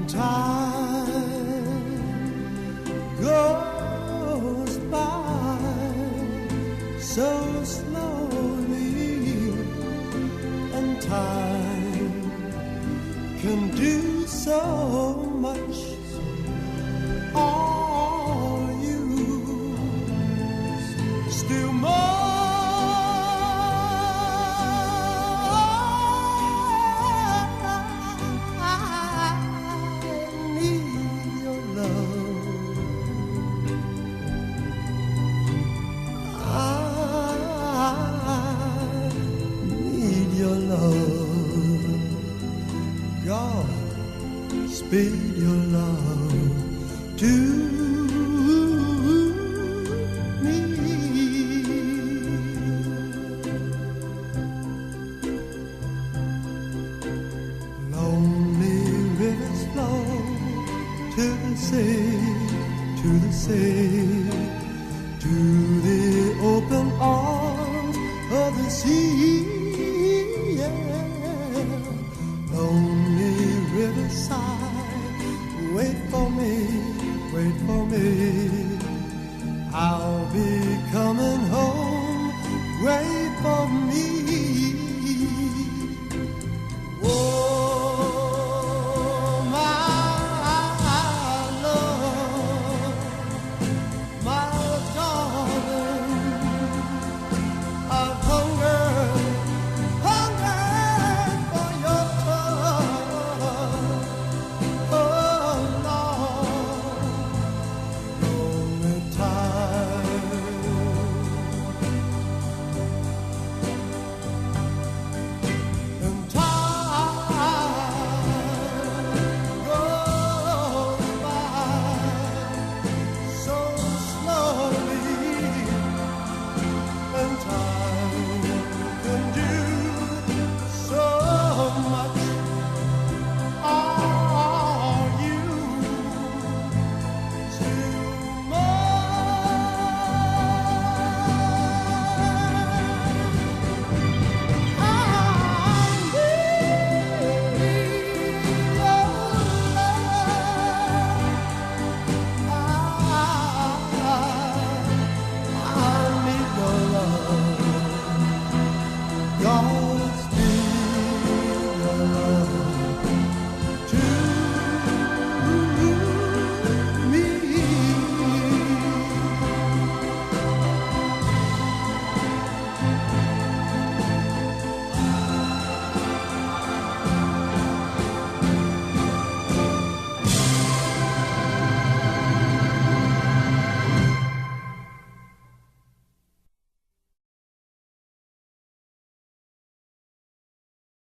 time goes by so slowly, and time can do so much. Are you still more? Speed your love to me. Lonely rivers flow to the sea, to the sea, to the open arms of the sea. Yeah. Lonely riverside, wait for me, wait for me. I'll be coming home, wait for me. Oh, my love, my darling, I've hungered for your touch. Oh Lord, lonely time, and time goes by so slowly, and time can do so much. Are you still I need your love. God